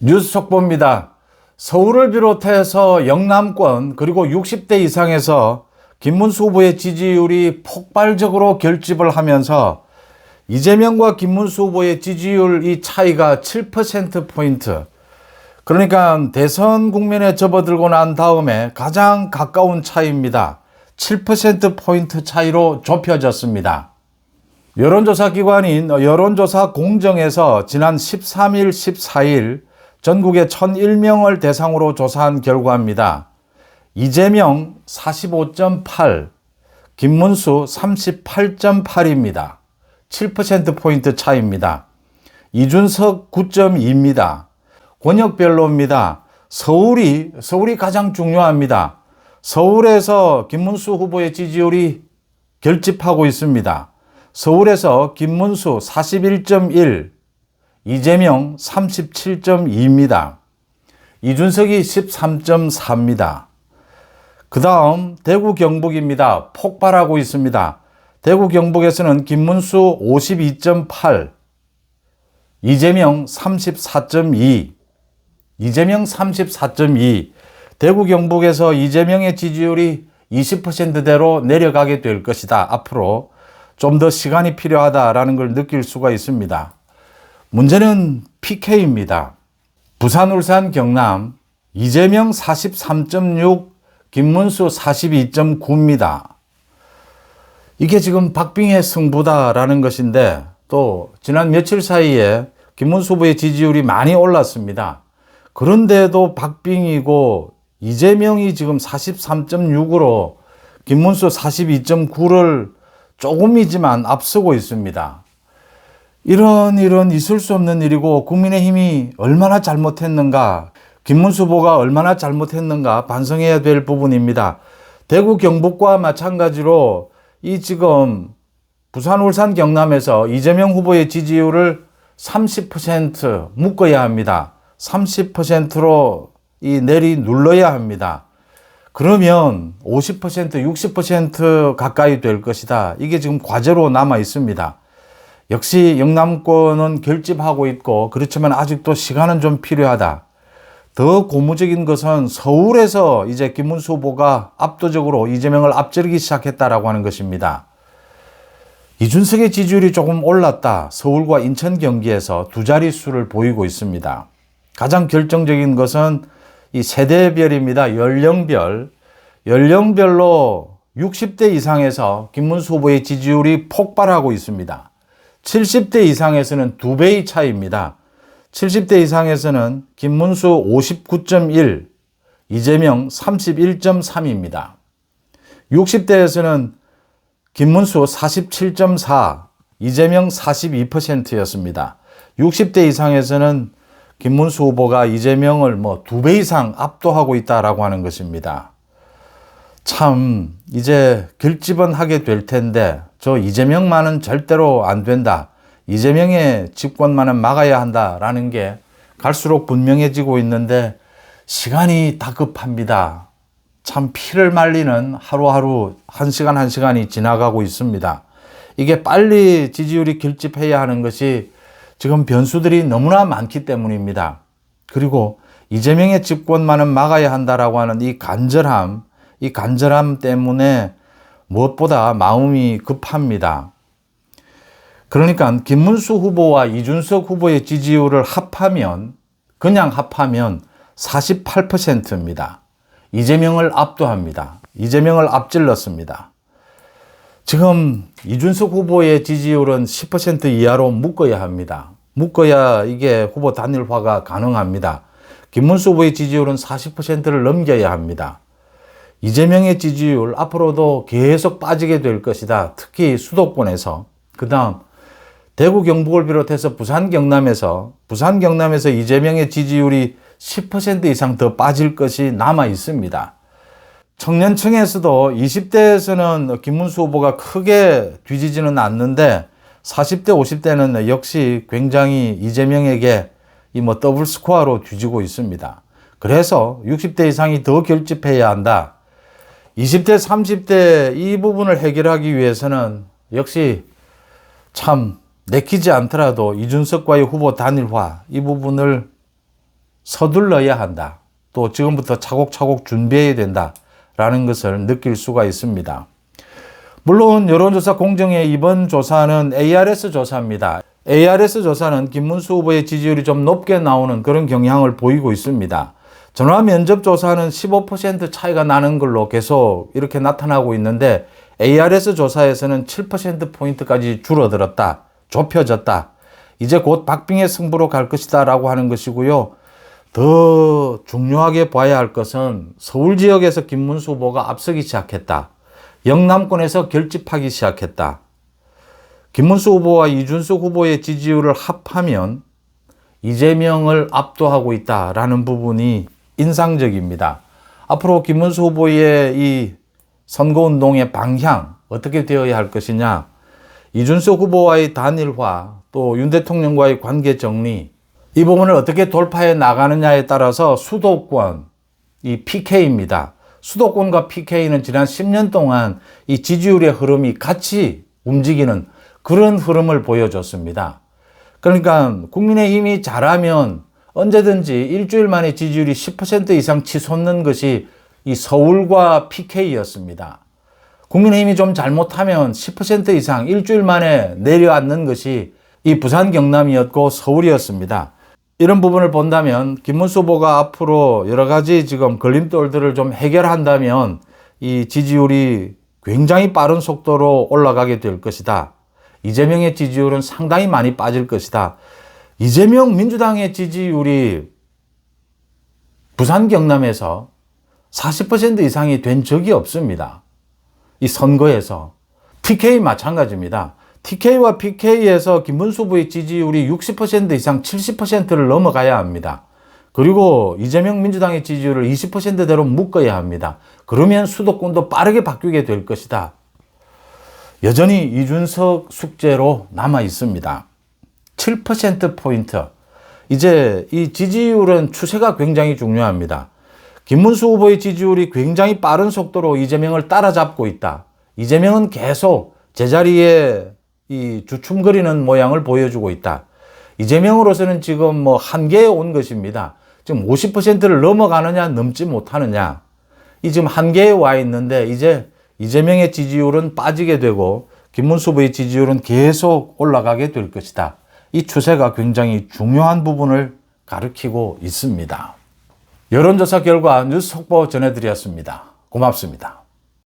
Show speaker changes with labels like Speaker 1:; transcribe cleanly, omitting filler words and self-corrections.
Speaker 1: 뉴스 속보입니다. 서울을 비롯해서 영남권 그리고 60대 이상에서 김문수 후보의 지지율이 폭발적으로 결집을 하면서 이재명과 김문수 후보의 지지율 이 차이가 7%포인트, 그러니까 대선 국면에 접어들고 난 다음에 가장 가까운 차이입니다. 7%포인트 차이로 좁혀졌습니다. 여론조사 기관인 여론조사 공정에서 지난 13일, 14일 전국의 1001명을 대상으로 조사한 결과입니다. 이재명 45.8, 김문수 38.8입니다. 7%포인트 차이입니다. 이준석 9.2입니다. 권역별로입니다. 서울이 가장 중요합니다. 서울에서 김문수 후보의 지지율이 결집하고 있습니다. 서울에서 김문수 41.1, 이재명 37.2입니다. 이준석이 13.4입니다. 그 다음 대구 경북입니다. 폭발하고 있습니다. 대구 경북에서는 김문수 52.8, 이재명 34.2, 이재명 34.2. 대구 경북에서 이재명의 지지율이 20%대로 내려가게 될 것이다. 앞으로 좀 더 시간이 필요하다라는 걸 느낄 수가 있습니다. 문제는 PK입니다. 부산, 울산, 경남 이재명 43.6, 김문수 42.9입니다. 이게 지금 박빙의 승부다라는 것인데, 또 지난 며칠 사이에 김문수 후보의 지지율이 많이 올랐습니다. 그런데도 박빙이고 이재명이 지금 43.6으로 김문수 42.9를 조금이지만 앞서고 있습니다. 이런 있을 수 없는 일이고 국민의힘이 얼마나 잘못했는가, 김문수 후보가 얼마나 잘못했는가 반성해야 될 부분입니다. 대구 경북과 마찬가지로 이 지금 부산, 울산, 경남에서 이재명 후보의 지지율을 30% 묶어야 합니다. 30%로 이 눌러야 합니다. 그러면 50%, 60% 가까이 될 것이다. 이게 지금 과제로 남아 있습니다. 역시 영남권은 결집하고 있고, 그렇지만 아직도 시간은 좀 필요하다. 더 고무적인 것은 서울에서 이제 김문수 후보가 압도적으로 이재명을 앞지르기 시작했다라고 하는 것입니다. 이준석의 지지율이 조금 올랐다. 서울과 인천, 경기에서 두 자릿수를 보이고 있습니다. 가장 결정적인 것은 이 세대별입니다. 연령별로 60대 이상에서 김문수 후보의 지지율이 폭발하고 있습니다. 70대 이상에서는 2배의 차이입니다. 70대 이상에서는 김문수 59.1, 이재명 31.3입니다. 60대에서는 김문수 47.4, 이재명 42%였습니다. 60대 이상에서는 김문수 후보가 이재명을 2배 이상 압도하고 있다라고 하는 것입니다. 참 이제 결집은 하게 될 텐데 저 이재명만은 절대로 안 된다. 이재명의 집권만은 막아야 한다라는 게 갈수록 분명해지고 있는데 시간이 다급합니다. 참 피를 말리는 하루하루 한 시간이 지나가고 있습니다. 이게 빨리 지지율이 결집해야 하는 것이 지금 변수들이 너무나 많기 때문입니다. 그리고 이재명의 집권만은 막아야 한다라고 하는 이 간절함 때문에 무엇보다 마음이 급합니다. 그러니까 김문수 후보와 이준석 후보의 지지율을 그냥 합하면 48%입니다. 이재명을 압도합니다. 이재명을 앞질렀습니다. 지금 이준석 후보의 지지율은 10% 이하로 묶어야 합니다. 묶어야 이게 후보 단일화가 가능합니다. 김문수 후보의 지지율은 40%를 넘겨야 합니다. 이재명의 지지율 앞으로도 계속 빠지게 될 것이다. 특히 수도권에서. 그 다음 대구 경북을 비롯해서 부산 경남에서 이재명의 지지율이 10% 이상 더 빠질 것이 남아 있습니다. 청년층에서도 20대에서는 김문수 후보가 크게 뒤지지는 않는데 40대, 50대는 역시 굉장히 이재명에게 더블 스코어로 뒤지고 있습니다. 그래서 60대 이상이 더 결집해야 한다. 20대, 30대 이 부분을 해결하기 위해서는 역시 참 내키지 않더라도 이준석과의 후보 단일화 이 부분을 서둘러야 한다. 또 지금부터 차곡차곡 준비해야 된다라는 것을 느낄 수가 있습니다. 물론 여론조사 공정의 이번 조사는 ARS 조사입니다. ARS 조사는 김문수 후보의 지지율이 좀 높게 나오는 그런 경향을 보이고 있습니다. 전화 면접 조사는 15% 차이가 나는 걸로 계속 이렇게 나타나고 있는데 ARS 조사에서는 7%포인트까지 줄어들었다, 좁혀졌다. 이제 곧 박빙의 승부로 갈 것이다 라고 하는 것이고요. 더 중요하게 봐야 할 것은 서울 지역에서 김문수 후보가 앞서기 시작했다. 영남권에서 결집하기 시작했다. 김문수 후보와 이준석 후보의 지지율을 합하면 이재명을 압도하고 있다라는 부분이 인상적입니다. 앞으로 김문수 후보의 이 선거운동의 방향 어떻게 되어야 할 것이냐, 이준석 후보와의 단일화, 또 윤 대통령과의 관계 정리, 이 부분을 어떻게 돌파해 나가느냐에 따라서 수도권, 이 PK입니다. 수도권과 PK는 지난 10년 동안 이 지지율의 흐름이 같이 움직이는 그런 흐름을 보여줬습니다. 그러니까 국민의힘이 잘하면 언제든지 일주일 만에 지지율이 10% 이상 치솟는 것이 이 서울과 PK였습니다. 국민의힘이 좀 잘못하면 10% 이상 일주일 만에 내려앉는 것이 이 부산 경남이었고 서울이었습니다. 이런 부분을 본다면 김문수 후보가 앞으로 여러 가지 지금 걸림돌들을 좀 해결한다면 이 지지율이 굉장히 빠른 속도로 올라가게 될 것이다. 이재명의 지지율은 상당히 많이 빠질 것이다. 이재명 민주당의 지지율이 부산 경남에서 40% 이상이 된 적이 없습니다. 이 선거에서. TK 마찬가지입니다. TK와 PK에서 김문수 후보의 지지율이 60% 이상 70%를 넘어가야 합니다. 그리고 이재명 민주당의 지지율을 20%대로 묶어야 합니다. 그러면 수도권도 빠르게 바뀌게 될 것이다. 여전히 이준석 숙제로 남아 있습니다. 7%포인트. 이제 이 지지율은 추세가 굉장히 중요합니다. 김문수 후보의 지지율이 굉장히 빠른 속도로 이재명을 따라잡고 있다. 이재명은 계속 제자리에 이 주춤거리는 모양을 보여주고 있다. 이재명으로서는 지금 뭐 한계에 온 것입니다. 지금 50%를 넘어가느냐 넘지 못하느냐. 이 지금 한계에 와 있는데 이제 이재명의 지지율은 빠지게 되고 김문수 후보의 지지율은 계속 올라가게 될 것이다. 이 추세가 굉장히 중요한 부분을 가리키고 있습니다. 여론조사 결과 뉴스 속보 전해드렸습니다. 고맙습니다.